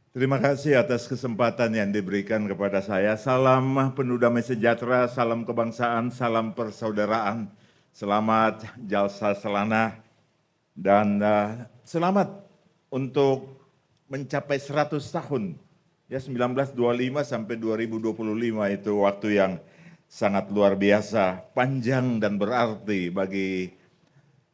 Terima kasih atas kesempatan yang diberikan kepada saya. Salam penuh damai sejahtera, salam kebangsaan, salam persaudaraan. Selamat Jalsa Selana dan selamat untuk mencapai 100 tahun. Ya 1925 sampai 2025 itu waktu yang sangat luar biasa, panjang dan berarti bagi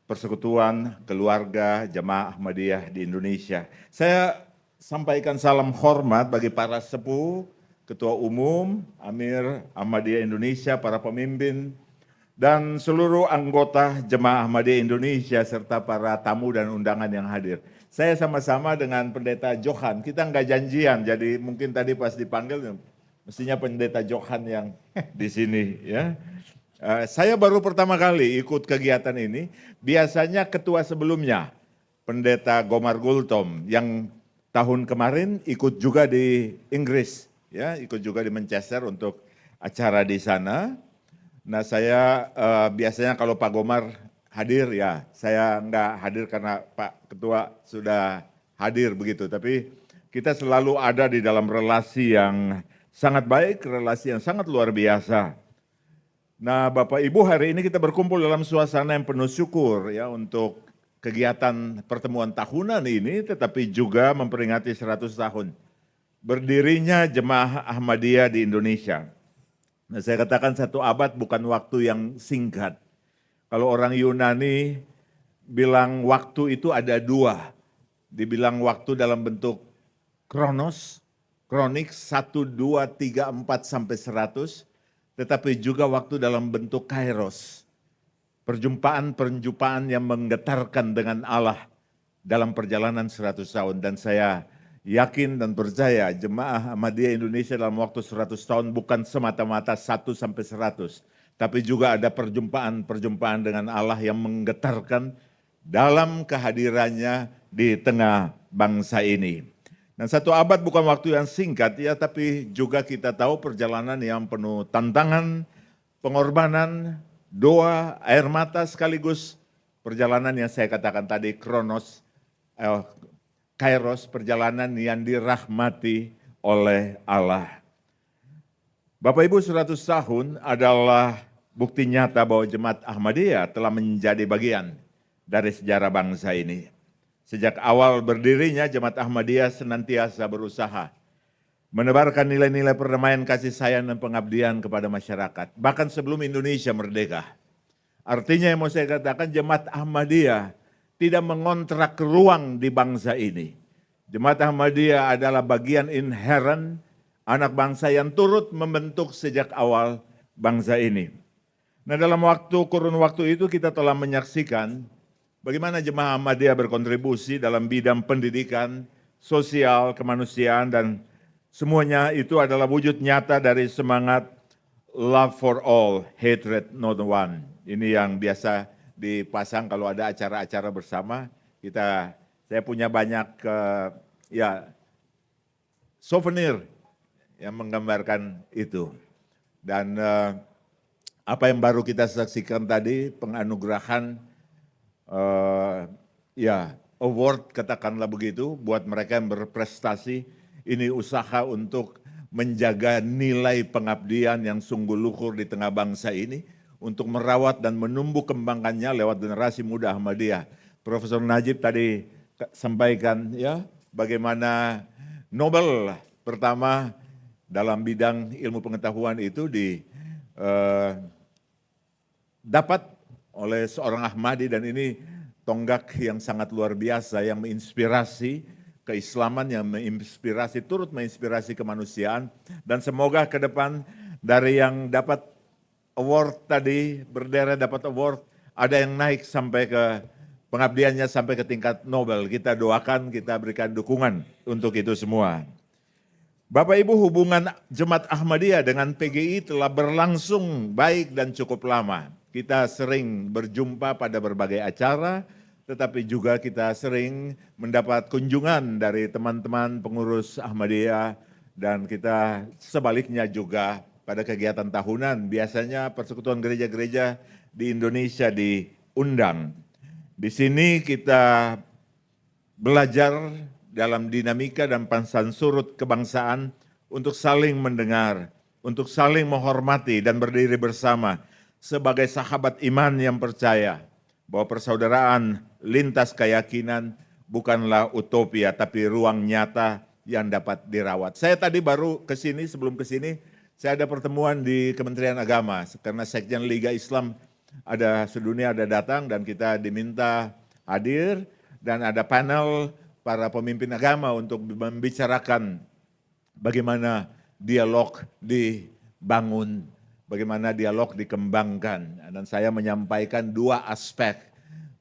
persekutuan, keluarga, jemaah Ahmadiyah di Indonesia. Saya sampaikan salam hormat bagi para sepuh, Ketua Umum, Amir Ahmadiyah Indonesia, para pemimpin, dan seluruh anggota Jemaah Ahmadiyah Indonesia, serta para tamu dan undangan yang hadir. Saya sama-sama dengan Pendeta Johan, kita nggak janjian, jadi mungkin tadi pas dipanggil, mestinya Pendeta Johan yang di sini. Ya. Saya baru pertama kali ikut kegiatan ini, biasanya ketua sebelumnya, Pendeta Gomar Gultom, yang tahun kemarin ikut juga di Inggris, ya, ikut juga di Manchester untuk acara di sana. Nah saya biasanya kalau Pak Gomar hadir ya, saya enggak hadir karena Pak Ketua sudah hadir begitu, tapi kita selalu ada di dalam relasi yang sangat baik, relasi yang sangat luar biasa. Nah Bapak Ibu, hari ini kita berkumpul dalam suasana yang penuh syukur ya untuk kegiatan pertemuan tahunan ini, tetapi juga memperingati 100 tahun berdirinya Jemaah Ahmadiyah di Indonesia. Nah, saya katakan 1 abad bukan waktu yang singkat. Kalau orang Yunani bilang waktu itu ada 2. Dibilang waktu dalam bentuk kronos, kronik 1, 2, 3, 4 sampai 100. Tetapi juga waktu dalam bentuk kairos. Perjumpaan-perjumpaan yang menggetarkan dengan Allah dalam perjalanan 100 tahun. Dan saya yakin dan percaya Jemaah Ahmadiyah Indonesia dalam waktu 100 tahun bukan semata-mata 1 sampai 100. Tapi juga ada perjumpaan-perjumpaan dengan Allah yang menggetarkan dalam kehadirannya di tengah bangsa ini. Dan 1 abad bukan waktu yang singkat ya, tapi juga kita tahu perjalanan yang penuh tantangan, pengorbanan, doa, air mata sekaligus perjalanan yang saya katakan tadi kronos, kairos, perjalanan yang dirahmati oleh Allah. Bapak Ibu, 100 tahun adalah bukti nyata bahwa Jemaat Ahmadiyah telah menjadi bagian dari sejarah bangsa ini. Sejak awal berdirinya, Jemaat Ahmadiyah senantiasa berusaha menebarkan nilai-nilai perdamaian, kasih sayang, dan pengabdian kepada masyarakat. Bahkan sebelum Indonesia merdeka. Artinya yang mau saya katakan, Jemaat Ahmadiyah tidak mengontrak ruang di bangsa ini. Jemaat Ahmadiyah adalah bagian inherent anak bangsa yang turut membentuk sejak awal bangsa ini. Nah dalam kurun waktu itu kita telah menyaksikan bagaimana Jemaah Ahmadiyah berkontribusi dalam bidang pendidikan, sosial, kemanusiaan, dan semuanya itu adalah wujud nyata dari semangat love for all, hatred not one. Ini yang biasa dipasang kalau ada acara-acara bersama. Saya punya banyak souvenir yang menggambarkan itu. Dan apa yang baru kita saksikan tadi, penganugerahan award katakanlah begitu buat mereka yang berprestasi. Ini usaha untuk menjaga nilai pengabdian yang sungguh luhur di tengah bangsa ini, untuk merawat dan menumbuh kembangkannya lewat generasi muda Ahmadiyah. Profesor Najib tadi sampaikan ya bagaimana Nobel pertama dalam bidang ilmu pengetahuan itu dapat oleh seorang Ahmadi, dan ini tonggak yang sangat luar biasa yang menginspirasi keislaman, yang turut menginspirasi kemanusiaan. Dan semoga ke depan dari yang dapat award tadi, berderet dapat award, ada yang naik sampai ke pengabdiannya sampai ke tingkat Nobel. Kita doakan, kita berikan dukungan untuk itu semua. Bapak Ibu, hubungan Jemaat Ahmadiyah dengan PGI telah berlangsung baik dan cukup lama. Kita sering berjumpa pada berbagai acara, tetapi juga kita sering mendapat kunjungan dari teman-teman pengurus Ahmadiyah, dan kita sebaliknya juga pada kegiatan tahunan. Biasanya persekutuan gereja-gereja di Indonesia diundang. Di sini kita belajar dalam dinamika dan pasang surut kebangsaan untuk saling mendengar, untuk saling menghormati dan berdiri bersama sebagai sahabat iman yang percaya bahwa persaudaraan lintas keyakinan bukanlah utopia tapi ruang nyata yang dapat dirawat. Saya tadi baru kesini, sebelum kesini saya ada pertemuan di Kementerian Agama karena Sekjen Liga Islam sedunia ada datang dan kita diminta hadir dan ada panel para pemimpin agama untuk membicarakan bagaimana dialog dibangun, bagaimana dialog dikembangkan. Dan saya menyampaikan dua aspek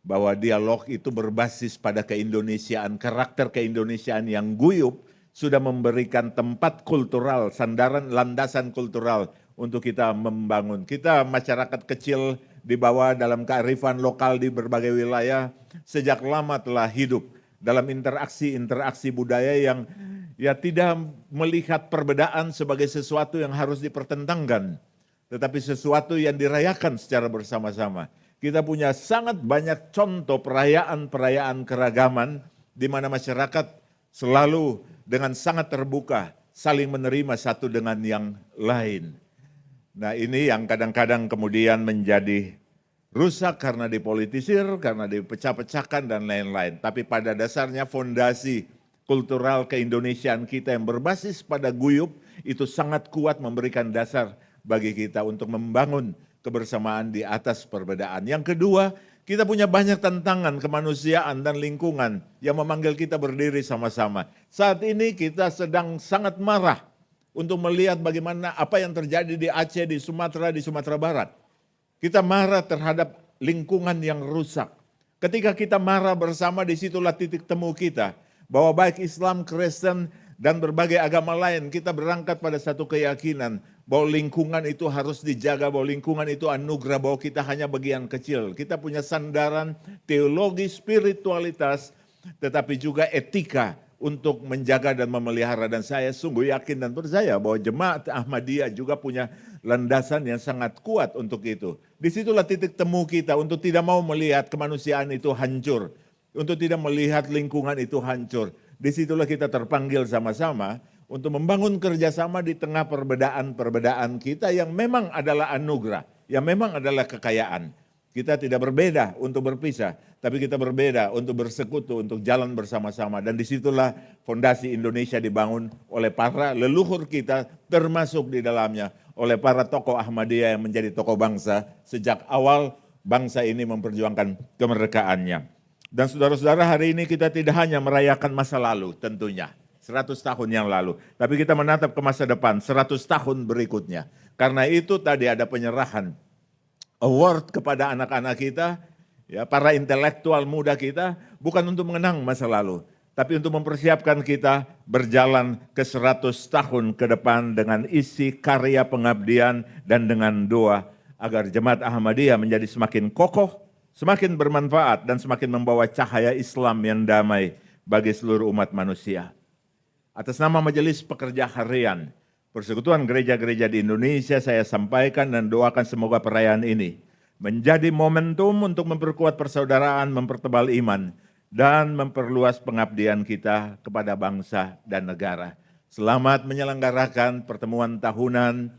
bahwa dialog itu berbasis pada keindonesiaan, karakter keindonesiaan yang guyup sudah memberikan tempat kultural, sandaran landasan kultural untuk kita membangun. Kita masyarakat kecil di bawah dalam kearifan lokal di berbagai wilayah sejak lama telah hidup dalam interaksi budaya yang tidak melihat perbedaan sebagai sesuatu yang harus dipertentangkan, tetapi sesuatu yang dirayakan secara bersama-sama. Kita punya sangat banyak contoh perayaan-perayaan keragaman di mana masyarakat selalu dengan sangat terbuka saling menerima satu dengan yang lain. Nah, ini yang kadang-kadang kemudian menjadi rusak karena dipolitisir, karena dipecah-pecahkan dan lain-lain. Tapi pada dasarnya fondasi kultural keindonesiaan kita yang berbasis pada guyup itu sangat kuat memberikan dasar bagi kita untuk membangun kebersamaan di atas perbedaan. Yang kedua, kita punya banyak tantangan kemanusiaan dan lingkungan yang memanggil kita berdiri sama-sama. Saat ini kita sedang sangat marah untuk melihat bagaimana apa yang terjadi di Aceh, di Sumatera Barat. Kita marah terhadap lingkungan yang rusak. Ketika kita marah bersama, disitulah titik temu kita. Bahwa baik Islam, Kristen, dan berbagai agama lain, kita berangkat pada satu keyakinan. Bahwa lingkungan itu harus dijaga, bahwa lingkungan itu anugerah, bahwa kita hanya bagian kecil. Kita punya sandaran teologi, spiritualitas, tetapi juga etika untuk menjaga dan memelihara. Dan saya sungguh yakin dan percaya bahwa Jemaat Ahmadiyah juga punya landasan yang sangat kuat untuk itu. Disitulah titik temu kita untuk tidak mau melihat kemanusiaan itu hancur, untuk tidak melihat lingkungan itu hancur. Disitulah kita terpanggil sama-sama untuk membangun kerjasama di tengah perbedaan-perbedaan kita yang memang adalah anugerah, yang memang adalah kekayaan. Kita tidak berbeda untuk berpisah, tapi kita berbeda untuk bersekutu, untuk jalan bersama-sama. Dan disitulah fondasi Indonesia dibangun oleh para leluhur kita, termasuk di dalamnya oleh para tokoh Ahmadiyah yang menjadi tokoh bangsa sejak awal bangsa ini memperjuangkan kemerdekaannya. Dan saudara-saudara, hari ini kita tidak hanya merayakan masa lalu tentunya, 100 tahun yang lalu, tapi kita menatap ke masa depan, 100 tahun berikutnya. Karena itu tadi ada penyerahan award kepada anak-anak kita, ya, para intelektual muda kita, bukan untuk mengenang masa lalu, tapi untuk mempersiapkan kita berjalan ke 100 tahun ke depan dengan isi karya pengabdian dan dengan doa agar Jemaat Ahmadiyah menjadi semakin kokoh, semakin bermanfaat dan semakin membawa cahaya Islam yang damai bagi seluruh umat manusia. Atas nama Majelis Pekerja Harian Persekutuan Gereja-Gereja di Indonesia, saya sampaikan dan doakan semoga perayaan ini menjadi momentum untuk memperkuat persaudaraan, mempertebal iman, dan memperluas pengabdian kita kepada bangsa dan negara. Selamat menyelenggarakan pertemuan tahunan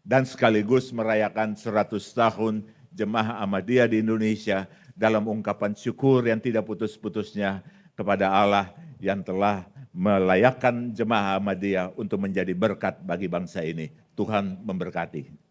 dan sekaligus merayakan 100 tahun Jemaah Ahmadiyah di Indonesia dalam ungkapan syukur yang tidak putus-putusnya kepada Allah yang telah melayakkan Jemaah Ahmadiyah untuk menjadi berkat bagi bangsa ini. Tuhan memberkati.